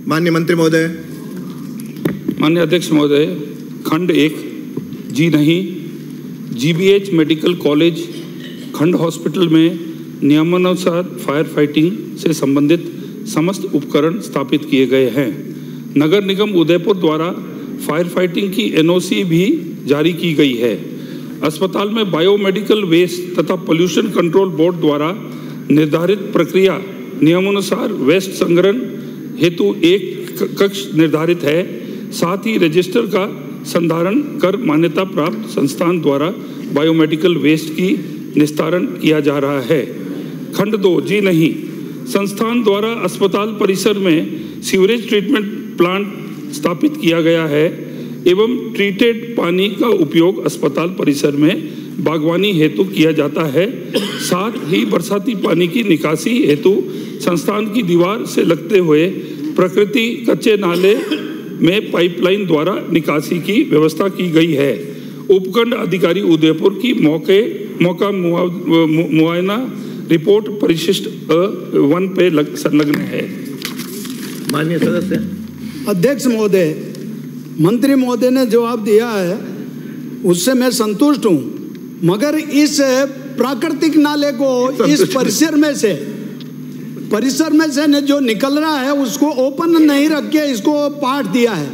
माननीय मंत्री महोदय। माननीय अध्यक्ष महोदय, खंड 1 जी नहीं, जीबीएच मेडिकल कॉलेज खंड हॉस्पिटल में नियमानुसार फायर फाइटिंग से संबंधित समस्त उपकरण स्थापित किए गए हैं। नगर निगम उदयपुर द्वारा फायर फाइटिंग की एनओसी भी जारी की गई है। अस्पताल में बायोमेडिकल वेस्ट तथा पोल्यूशन कंट्रोल बोर्ड द्वारा निर्धारित प्रक्रिया नियमानुसार वेस्ट संग्रहण हेतु एक कक्ष निर्धारित है। साथ ही रजिस्टर का संधारण कर मान्यता प्राप्त संस्थान द्वारा बायोमेडिकल वेस्ट की निस्तारण किया जा रहा है। खंड 2 जी नहीं, संस्थान द्वारा अस्पताल परिसर में सीवरेज ट्रीटमेंट प्लांट स्थापित किया गया है एवं ट्रीटेड पानी का उपयोग अस्पताल परिसर में बागवानी हेतु किया जाता है। साथ ही बरसाती पानी की निकासी हेतु संस्थान की दीवार से लगते हुए प्रकृति कच्चे नाले में पाइपलाइन द्वारा निकासी की व्यवस्था की गई है। उपखंड अधिकारी उदयपुर की मौका मुआयना रिपोर्ट परिशिष्ट 1 पे संलग्न है। माननीय सदस्य। अध्यक्ष महोदय, मंत्री महोदय ने जवाब दिया है उससे मैं संतुष्ट हूँ, मगर इस प्राकृतिक नाले को इस परिसर में से ने जो निकल रहा है उसको ओपन नहीं रख के इसको पाट दिया है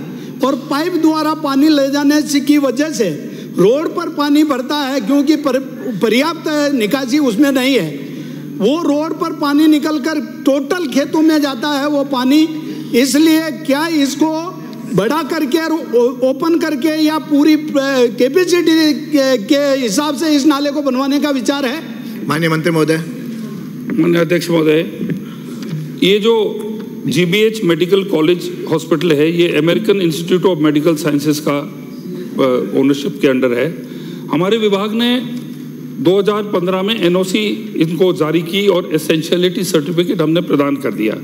और पाइप द्वारा पानी ले जाने की वजह से रोड पर पानी भरता है, क्योंकि पर्याप्त निकासी उसमें नहीं है। वो रोड पर पानी निकलकर टोटल खेतों में जाता है वो पानी। इसलिए क्या इसको बड़ा करके और ओपन करके या पूरी कैपेसिटी के हिसाब से इस नाले को बनवाने का विचार है? माननीय मंत्री महोदय। माननीय अध्यक्ष महोदय, ये जो जीबीएच मेडिकल कॉलेज हॉस्पिटल है ये American institute of medical sciences का ओनरशिप के अंडर है। हमारे विभाग ने 2015 में एनओसी इनको जारी की और एसेंशियलिटी सर्टिफिकेट हमने प्रदान कर दिया।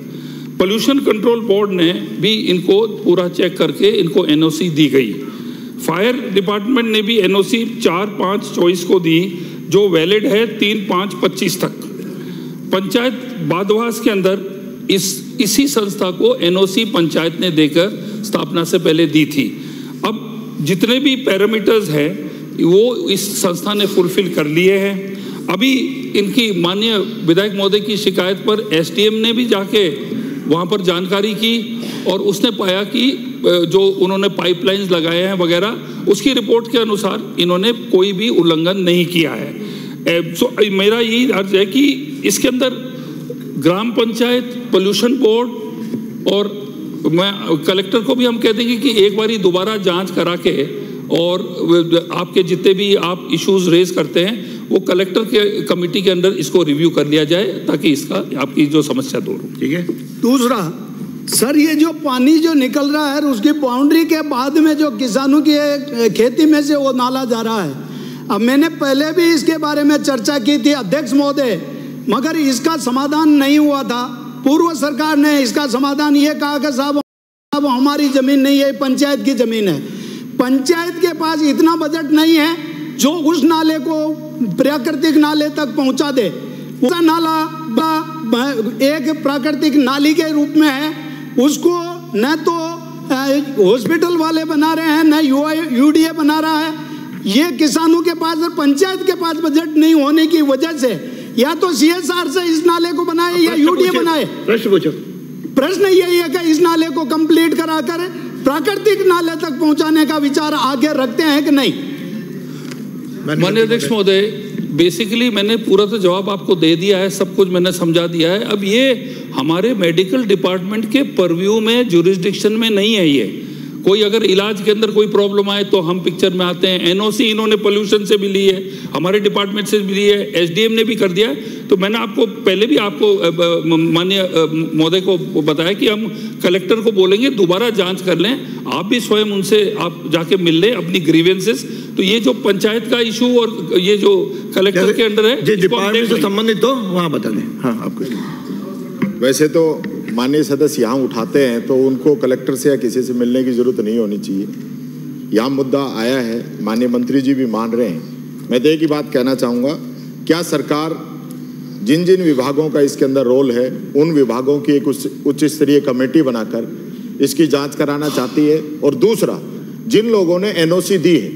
पोल्यूशन कंट्रोल बोर्ड ने भी इनको पूरा चेक करके इनको एनओसी दी गई। फायर डिपार्टमेंट ने भी एनओसी 4/5/24 को दी, जो वैलिड है 3/5/25 तक। पंचायत बादवास के अंदर इसी संस्था को एनओसी पंचायत ने देकर स्थापना से पहले दी थी। अब जितने भी पैरामीटर्स हैं वो इस संस्था ने फुलफिल कर लिए हैं। अभी इनकी माननीय विधायक महोदय की शिकायत पर एसडीएम ने भी जाके वहाँ पर जानकारी की और उसने पाया कि जो उन्होंने पाइपलाइंस लगाए हैं वगैरह, उसकी रिपोर्ट के अनुसार इन्होंने कोई भी उल्लंघन नहीं किया है। मेरा यही अर्ज है कि इसके अंदर ग्राम पंचायत, पोल्यूशन बोर्ड और मैं कलेक्टर को भी हम कह देंगे कि एक बारी दोबारा जांच करा के और आपके जितने भी आप इश्यूज रेज करते हैं वो कलेक्टर के कमेटी के अंदर इसको रिव्यू कर लिया जाए ताकि इसका आपकी जो समस्या दूर हो। ठीक है। दूसरा सर, ये जो पानी जो निकल रहा है उसकी बाउंड्री के बाद में जो किसानों की खेती में से वो नाला जा रहा है। अब मैंने पहले भी इसके बारे में चर्चा की थी अध्यक्ष महोदय, मगर इसका समाधान नहीं हुआ था। पूर्व सरकार ने इसका समाधान ये कहा कि साहब हमारी जमीन नहीं है, पंचायत की जमीन है। पंचायत के पास इतना बजट नहीं है जो उस नाले को प्राकृतिक नाले तक पहुंचा दे। उसका नाला एक प्राकृतिक नाली के रूप में है, उसको न तो हॉस्पिटल वाले बना रहे हैं न यूडीए बना रहा है। ये किसानों के पास और पंचायत के पास बजट नहीं होने की वजह से या तो सीएसआर से इस नाले को बनाए या यूडीए बनाए। प्रश्न पूछो। प्रश्न यही है कि इस नाले को कंप्लीट कराकर प्राकृतिक नाले तक पहुंचाने का विचार आगे रखते हैं कि नहीं? माननीय अध्यक्ष महोदय, बेसिकली मैंने पूरा तो जवाब आपको दे दिया है, सब कुछ मैंने समझा दिया है। अब ये हमारे मेडिकल डिपार्टमेंट के परव्यू में, जुरिस्डिक्शन में नहीं है। ये कोई अगर इलाज के अंदर कोई प्रॉब्लम आए तो हम पिक्चर में आते हैं। एनओसी इन्होंने पोल्यूशन से भी ली है, हमारे डिपार्टमेंट से भी ली है, एसडीएम ने भी कर दिया है। तो मैंने आपको पहले भी आपको माननीय महोदय को बताया कि हम कलेक्टर को बोलेंगे दोबारा जांच कर लें। आप भी स्वयं उनसे आप जाके मिल लें अपनी ग्रीवेंसेस। तो ये जो पंचायत का इशू और ये जो कलेक्टर के अंडर है डिपार्टमेंट से संबंधित तो वहाँ बता दें। हाँ, आपको वैसे तो माननीय सदस्य यहाँ उठाते हैं तो उनको कलेक्टर से या किसी से मिलने की जरूरत नहीं होनी चाहिए। यहाँ मुद्दा आया है, माननीय मंत्री जी भी मान रहे हैं। मैं तो एक ही बात कहना चाहूँगा, क्या सरकार जिन जिन विभागों का इसके अंदर रोल है उन विभागों की एक उच्च स्तरीय कमेटी बनाकर इसकी जांच कराना चाहती है। और दूसरा, जिन लोगों ने एनओसी दी है,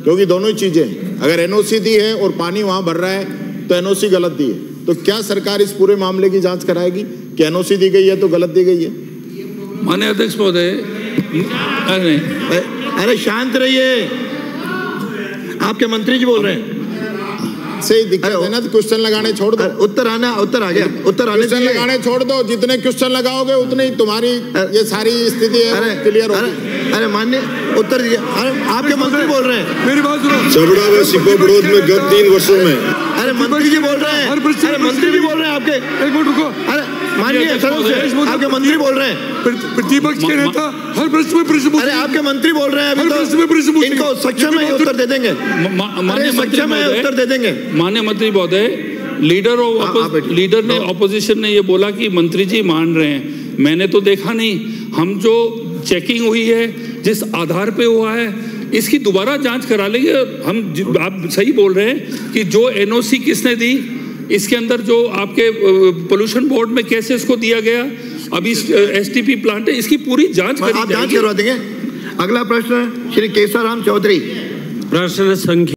क्योंकि दोनों ही चीजें हैं, अगर एनओसी दी है और पानी वहां भर रहा है तो एनओसी गलत दी है, तो क्या सरकार इस पूरे मामले की जांच कराएगी कि एनओसी दी गई है तो गलत दी गई है? माननीय अध्यक्ष महोदय, अरे शांत रहिए, आपके मंत्री जी बोल रहे हैं। सही दिक्कत है ना, तो क्वेश्चन लगाने छोड़ दो। उत्तर आ गया, उत्तर आने क्वेश्चन लगाने छोड़ दो, जितने क्वेश्चन लगाओगे उतनी तुम्हारी ये सारी स्थिति है क्लियर होगी। अरे माननीय उत्तर दीजिए। आपके मंत्री बोल रहे हैं, मेरी बात सुनो। चबड़ा व सिपो बड़ौद में गत 3 वर्षों में, अरे मंत्री जी बोल रहे हैं, अरे मंत्री जी बोल रहे हैं आपके, एक मिनट रुको। अरे माननीय सदस्य, आपके मंत्री बोल रहे हैं, प्रतिपक्ष के नेता हर प्रश्न में प्रश्न पूछते अरे हैं। आपके मंत्री बोल रहे हैं, हर प्रश्न में प्रश्न पूछते हैं। इनको सक्षम है उत्तर दे देंगे, सक्षम है उत्तर दे देंगे। माननीय मंत्री महोदय, लीडर ने ऑपोजिशन ने ये बोला कि मंत्री जी मान रहे हैं, मैंने तो देखा नहीं। हम जो चेकिंग हुई है, जिस आधार पे हुआ है, इसकी दोबारा जांच करा लेंगे हम। आप सही बोल रहे हैं कि जो एनओसी किसने दी, इसके अंदर जो आपके पोल्यूशन बोर्ड में कैसे इसको दिया गया, अभी एसटीपी प्लांट है, इसकी पूरी जांच करी आप जांच करवा देंगे। अगला प्रश्न श्री केसाराम चौधरी, प्रश्न संख्या